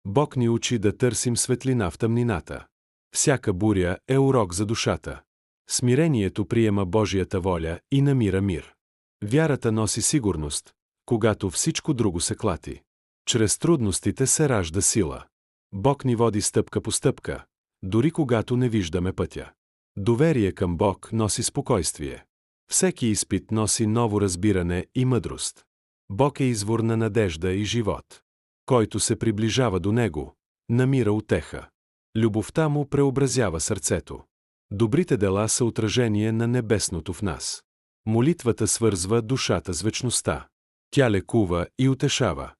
Бог ни учи да търсим светлина в тъмнината. Всяка буря е урок за душата. Смирението приема Божията воля и намира мир. Вярата носи сигурност, когато всичко друго се клати. Чрез трудностите се ражда сила. Бог ни води стъпка по стъпка, дори когато не виждаме пътя. Доверие към Бог носи спокойствие. Всеки изпит носи ново разбиране и мъдрост. Бог е извор на надежда и живот. Който се приближава до Него, намира утеха. Любовта му преобразява сърцето. Добрите дела са отражение на небесното в нас. Молитвата свързва душата с вечността. Тя лекува и утешава.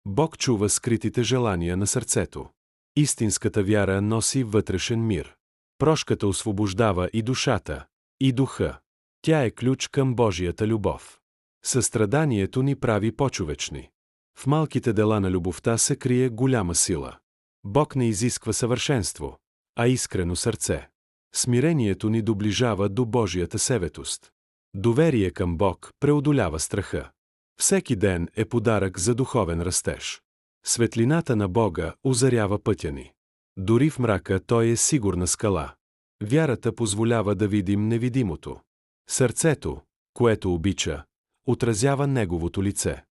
Бог чува скритите желания на сърцето. Истинската вяра носи вътрешен мир. Прошката освобождава и душата, и духа. Тя е ключ към Божията любов. Състраданието ни прави по-човечни. В малките дела на любовта се крие голяма сила. Бог не изисква съвършенство, а искрено сърце. Смирението ни доближава до Божията севетост. Доверие към Бог преодолява страха. Всеки ден е подарък за духовен растеж. Светлината на Бога озарява пътя ни. Дори в мрака Той е сигурна скала. Вярата позволява да видим невидимото. Сърцето, което обича, отразява Неговото лице.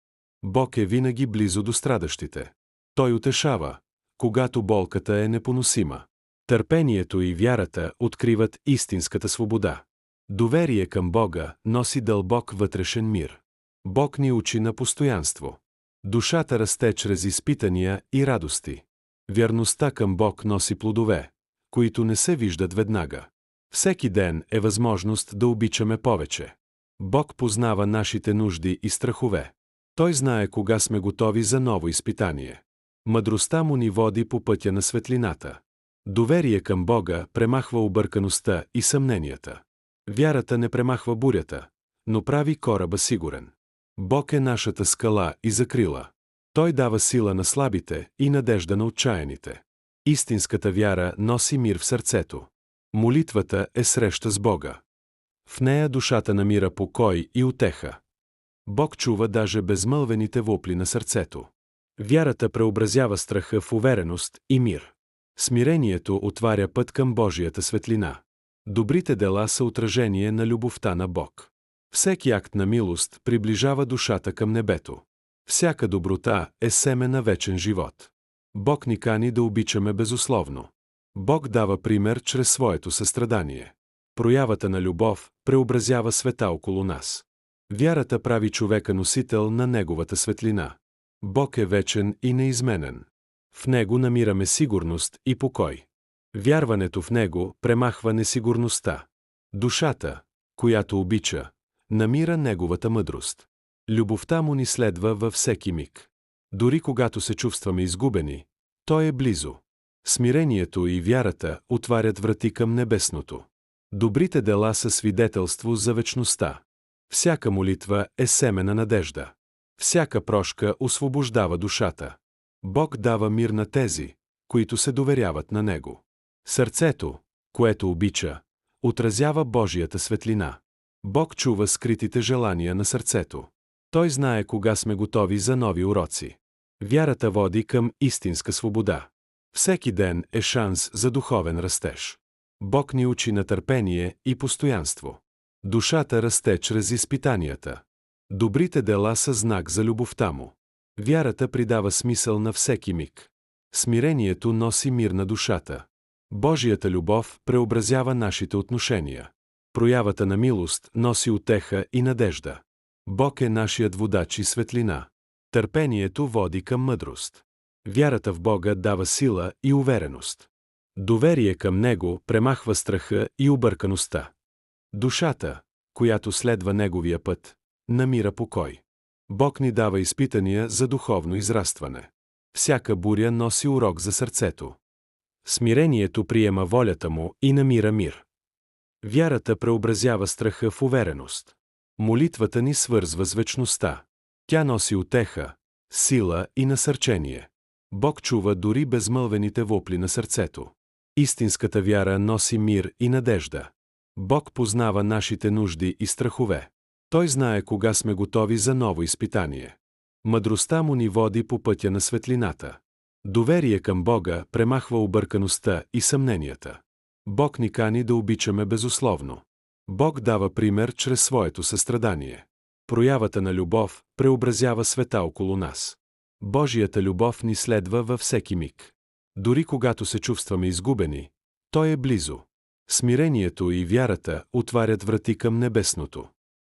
Бог е винаги близо до страдащите. Той утешава, когато болката е непоносима. Търпението и вярата откриват истинската свобода. Доверие към Бога носи дълбок вътрешен мир. Бог ни учи на постоянство. Душата расте чрез изпитания и радости. Вярността към Бог носи плодове, които не се виждат веднага. Всеки ден е възможност да обичаме повече. Бог познава нашите нужди и страхове. Той знае кога сме готови за ново изпитание. Мъдростта му ни води по пътя на светлината. Доверие към Бога премахва объркаността и съмненията. Вярата не премахва бурята, но прави кораба сигурен. Бог е нашата скала и закрила. Той дава сила на слабите и надежда на отчаяните. Истинската вяра носи мир в сърцето. Молитвата е среща с Бога. В нея душата намира покой и утеха. Бог чува даже безмълвените вопли на сърцето. Вярата преобразява страха в увереност и мир. Смирението отваря път към Божията светлина. Добрите дела са отражение на любовта на Бог. Всеки акт на милост приближава душата към небето. Всяка доброта е семе на вечен живот. Бог ни кани да обичаме безусловно. Бог дава пример чрез своето състрадание. Проявата на любов преобразява света около нас. Вярата прави човека носител на Неговата светлина. Бог е вечен и неизменен. В Него намираме сигурност и покой. Вярването в Него премахва несигурността. Душата, която обича, намира Неговата мъдрост. Любовта му ни следва във всеки миг. Дори когато се чувстваме изгубени, Той е близо. Смирението и вярата отварят врати към небесното. Добрите дела са свидетелство за вечността. Всяка молитва е семе на надежда. Всяка прошка освобождава душата. Бог дава мир на тези, които се доверяват на Него. Сърцето, което обича, отразява Божията светлина. Бог чува скритите желания на сърцето. Той знае кога сме готови за нови уроци. Вярата води към истинска свобода. Всеки ден е шанс за духовен растеж. Бог ни учи на търпение и постоянство. Душата расте чрез изпитанията. Добрите дела са знак за любовта му. Вярата придава смисъл на всеки миг. Смирението носи мир на душата. Божията любов преобразява нашите отношения. Проявата на милост носи утеха и надежда. Бог е нашият водач и светлина. Търпението води към мъдрост. Вярата в Бога дава сила и увереност. Доверие към Него премахва страха и объркаността. Душата, която следва Неговия път, намира покой. Бог ни дава изпитания за духовно израстване. Всяка буря носи урок за сърцето. Смирението приема волята му и намира мир. Вярата преобразява страха в увереност. Молитвата ни свързва с вечността. Тя носи утеха, сила и насърчение. Бог чува дори безмълвените вопли на сърцето. Истинската вяра носи мир и надежда. Бог познава нашите нужди и страхове. Той знае кога сме готови за ново изпитание. Мъдростта му ни води по пътя на светлината. Доверие към Бога премахва объркаността и съмненията. Бог ни кани да обичаме безусловно. Бог дава пример чрез своето състрадание. Проявата на любов преобразява света около нас. Божията любов ни следва във всеки миг. Дори когато се чувстваме изгубени, Той е близо. Смирението и вярата отварят врати към небесното.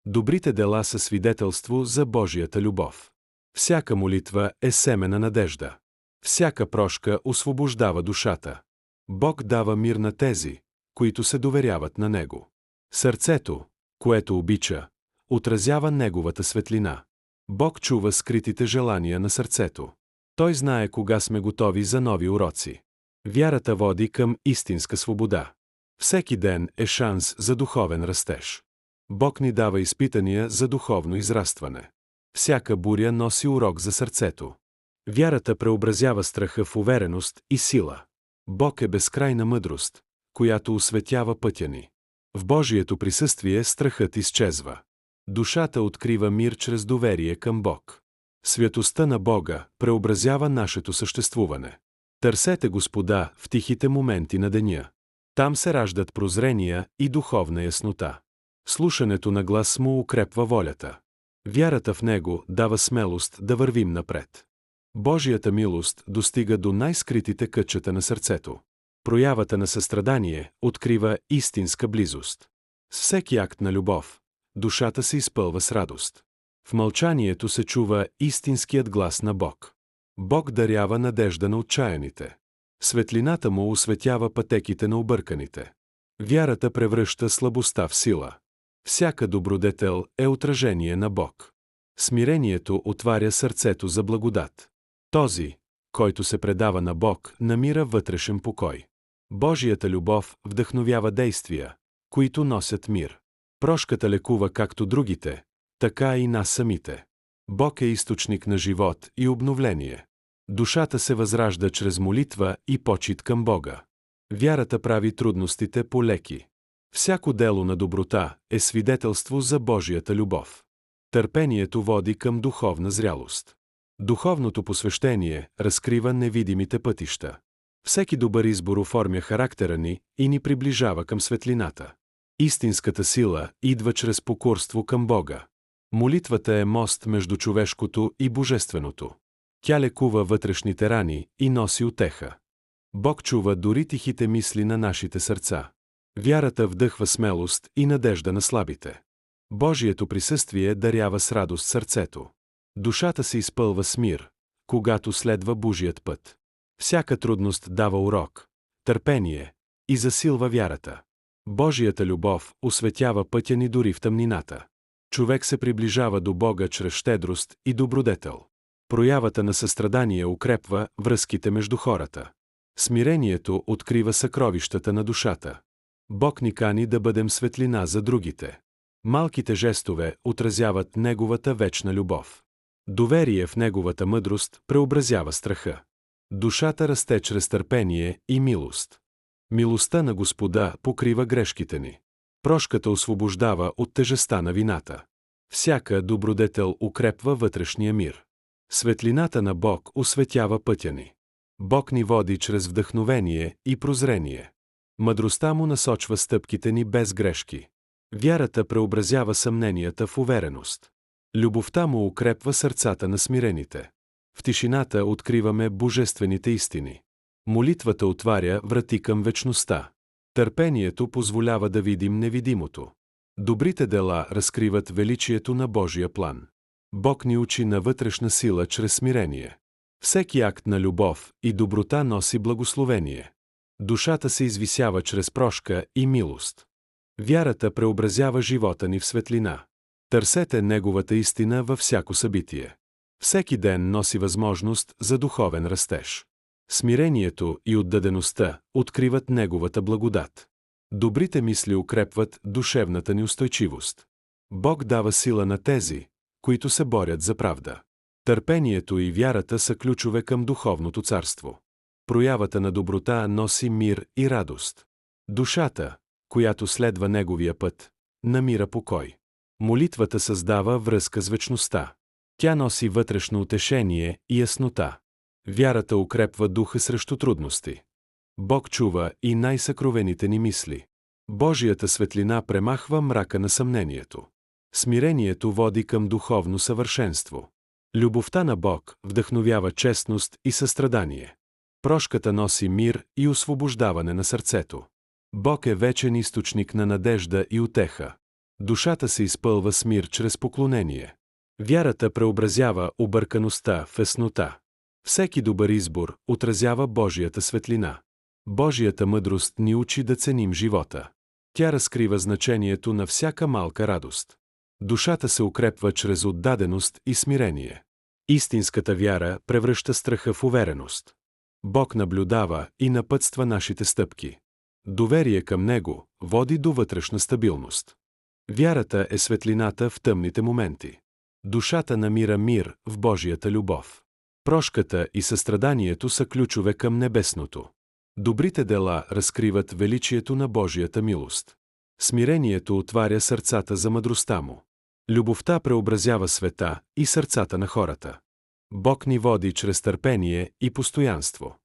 Добрите дела са свидетелство за Божията любов. Всяка молитва е семе на надежда. Всяка прошка освобождава душата. Бог дава мир на тези, които се доверяват на Него. Сърцето, което обича, отразява Неговата светлина. Бог чува скритите желания на сърцето. Той знае кога сме готови за нови уроци. Вярата води към истинска свобода. Всеки ден е шанс за духовен растеж. Бог ни дава изпитания за духовно израстване. Всяка буря носи урок за сърцето. Вярата преобразява страха в увереност и сила. Бог е безкрайна мъдрост, която осветява пътя ни. В Божието присъствие страхът изчезва. Душата открива мир чрез доверие към Бог. Святостта на Бога преобразява нашето съществуване. Търсете Господа в тихите моменти на деня. Там се раждат прозрения и духовна яснота. Слушането на глас му укрепва волята. Вярата в Него дава смелост да вървим напред. Божията милост достига до най-скритите кътчета на сърцето. Проявата на състрадание открива истинска близост. С всеки акт на любов, душата се изпълва с радост. В мълчанието се чува истинският глас на Бог. Бог дарява надежда на отчаяните. Светлината му осветява пътеките на обърканите. Вярата превръща слабостта в сила. Всяка добродетел е отражение на Бог. Смирението отваря сърцето за благодат. Този, който се предава на Бог, намира вътрешен покой. Божията любов вдъхновява действия, които носят мир. Прошката лекува както другите, така и нас самите. Бог е източник на живот и обновление. Душата се възражда чрез молитва и почит към Бога. Вярата прави трудностите по-леки. Всяко дело на доброта е свидетелство за Божията любов. Търпението води към духовна зрялост. Духовното посвещение разкрива невидимите пътища. Всеки добър избор оформя характера ни и ни приближава към светлината. Истинската сила идва чрез покорство към Бога. Молитвата е мост между човешкото и божественото. Тя лекува вътрешните рани и носи утеха. Бог чува дори тихите мисли на нашите сърца. Вярата вдъхва смелост и надежда на слабите. Божието присъствие дарява с радост сърцето. Душата се изпълва с мир, когато следва Божият път. Всяка трудност дава урок, търпение и засилва вярата. Божията любов осветява пътя ни дори в тъмнината. Човек се приближава до Бога чрез щедрост и добродетел. Проявата на състрадание укрепва връзките между хората. Смирението открива съкровищата на душата. Бог ни кани да бъдем светлина за другите. Малките жестове отразяват Неговата вечна любов. Доверие в Неговата мъдрост преобразява страха. Душата расте чрез търпение и милост. Милостта на Господа покрива грешките ни. Прошката освобождава от тежестта на вината. Всяка добродетел укрепва вътрешния мир. Светлината на Бог осветява пътя ни. Бог ни води чрез вдъхновение и прозрение. Мъдростта му насочва стъпките ни без грешки. Вярата преобразява съмненията в увереност. Любовта му укрепва сърцата на смирените. В тишината откриваме божествените истини. Молитвата отваря врати към вечността. Търпението позволява да видим невидимото. Добрите дела разкриват величието на Божия план. Бог ни учи на вътрешна сила чрез смирение. Всеки акт на любов и доброта носи благословение. Душата се извисява чрез прошка и милост. Вярата преобразява живота ни в светлина. Търсете Неговата истина във всяко събитие. Всеки ден носи възможност за духовен растеж. Смирението и отдадеността откриват Неговата благодат. Добрите мисли укрепват душевната ни устойчивост. Бог дава сила на тези, които се борят за правда. Търпението и вярата са ключове към духовното царство. Проявата на доброта носи мир и радост. Душата, която следва Неговия път, намира покой. Молитвата създава връзка с вечността. Тя носи вътрешно утешение и яснота. Вярата укрепва духа срещу трудности. Бог чува и най-съкровените ни мисли. Божията светлина премахва мрака на съмнението. Смирението води към духовно съвършенство. Любовта на Бог вдъхновява честност и състрадание. Прошката носи мир и освобождаване на сърцето. Бог е вечен източник на надежда и утеха. Душата се изпълва с мир чрез поклонение. Вярата преобразява объркаността в яснота. Всеки добър избор отразява Божията светлина. Божията мъдрост ни учи да ценим живота. Тя разкрива значението на всяка малка радост. Душата се укрепва чрез отдаденост и смирение. Истинската вяра превръща страха в увереност. Бог наблюдава и напътства нашите стъпки. Доверие към Него води до вътрешна стабилност. Вярата е светлината в тъмните моменти. Душата намира мир в Божията любов. Прошката и състраданието са ключове към небесното. Добрите дела разкриват величието на Божията милост. Смирението отваря сърцата за мъдростта му. Любовта преобразява света и сърцата на хората. Бог ни води чрез търпение и постоянство.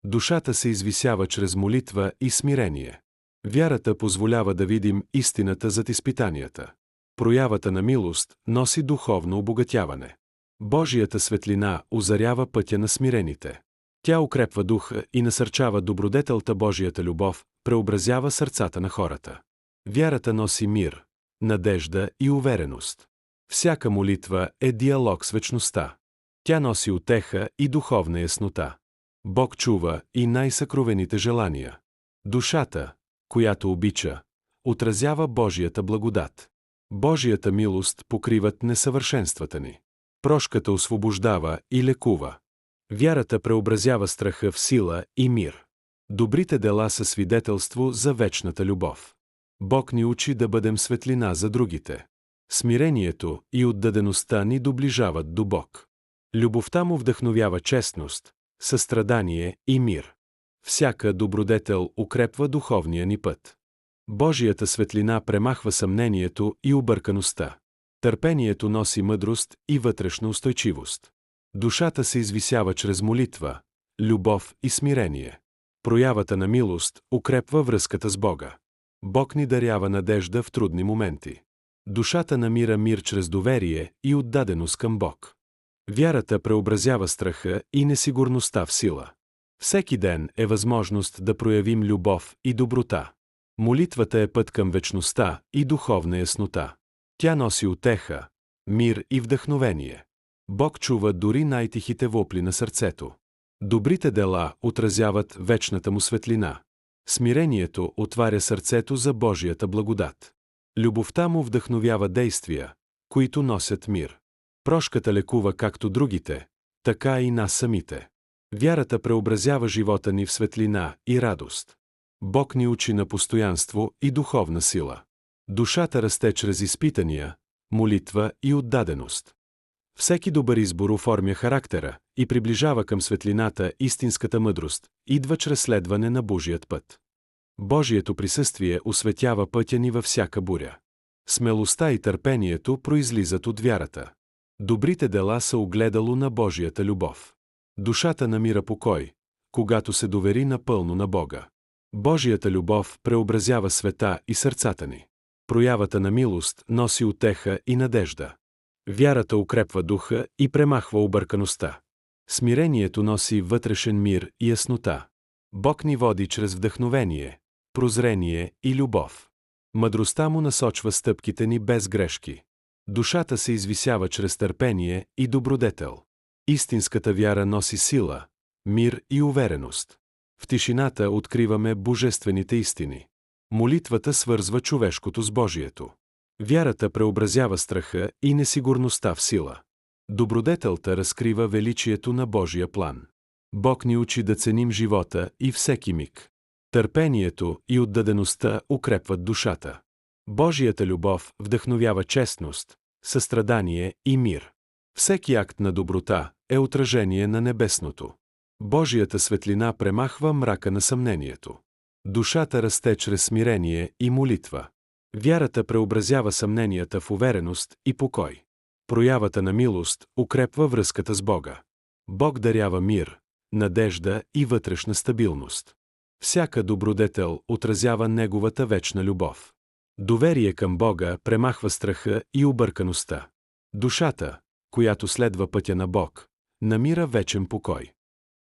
Душата се извисява чрез молитва и смирение. Вярата позволява да видим истината зад изпитанията. Проявата на милост носи духовно обогатяване. Божията светлина озарява пътя на смирените. Тя укрепва духа и насърчава добродетелта. Божията любов преобразява сърцата на хората. Вярата носи мир, надежда и увереност. Всяка молитва е диалог с вечността. Тя носи утеха и духовна яснота. Бог чува и най-съкровените желания. Душата, която обича, отразява Божията благодат. Божията милост покриват несъвършенствата ни. Прошката освобождава и лекува. Вярата преобразява страха в сила и мир. Добрите дела са свидетелство за вечната любов. Бог ни учи да бъдем светлина за другите. Смирението и отдадеността ни доближават до Бог. Любовта му вдъхновява честност, състрадание и мир. Всяка добродетел укрепва духовния ни път. Божията светлина премахва съмнението и объркаността. Търпението носи мъдрост и вътрешна устойчивост. Душата се извисява чрез молитва, любов и смирение. Проявата на милост укрепва връзката с Бога. Бог ни дарява надежда в трудни моменти. Душата намира мир чрез доверие и отдаденост към Бог. Вярата преобразява страха и несигурността в сила. Всеки ден е възможност да проявим любов и доброта. Молитвата е път към вечността и духовна яснота. Тя носи утеха, мир и вдъхновение. Бог чува дори най-тихите вопли на сърцето. Добрите дела отразяват вечната му светлина. Смирението отваря сърцето за Божията благодат. Любовта му вдъхновява действия, които носят мир. Прошката лекува както другите, така и нас самите. Вярата преобразява живота ни в светлина и радост. Бог ни учи на постоянство и духовна сила. Душата расте чрез изпитания, молитва и отдаденост. Всеки добър избор оформя характера и приближава към светлината. Истинската мъдрост идва чрез следване на Божият път. Божието присъствие осветява пътя ни във всяка буря. Смелостта и търпението произлизат от вярата. Добрите дела са огледало на Божията любов. Душата намира покой, когато се довери напълно на Бога. Божията любов преобразява света и сърцата ни. Проявата на милост носи утеха и надежда. Вярата укрепва духа и премахва объркаността. Смирението носи вътрешен мир и яснота. Бог ни води чрез вдъхновение, прозрение и любов. Мъдростта му насочва стъпките ни без грешки. Душата се извисява чрез търпение и добродетел. Истинската вяра носи сила, мир и увереност. В тишината откриваме божествените истини. Молитвата свързва човешкото с Божието. Вярата преобразява страха и несигурността в сила. Добродетелта разкрива величието на Божия план. Бог ни учи да ценим живота и всеки миг. Търпението и отдадеността укрепват душата. Божията любов вдъхновява честност, състрадание и мир. Всеки акт на доброта е отражение на небесното. Божията светлина премахва мрака на съмнението. Душата расте чрез смирение и молитва. Вярата преобразява съмненията в увереност и покой. Проявата на милост укрепва връзката с Бога. Бог дарява мир, надежда и вътрешна стабилност. Всяка добродетел отразява неговата вечна любов. Доверие към Бога премахва страха и объркаността. Душата, която следва пътя на Бог, намира вечен покой.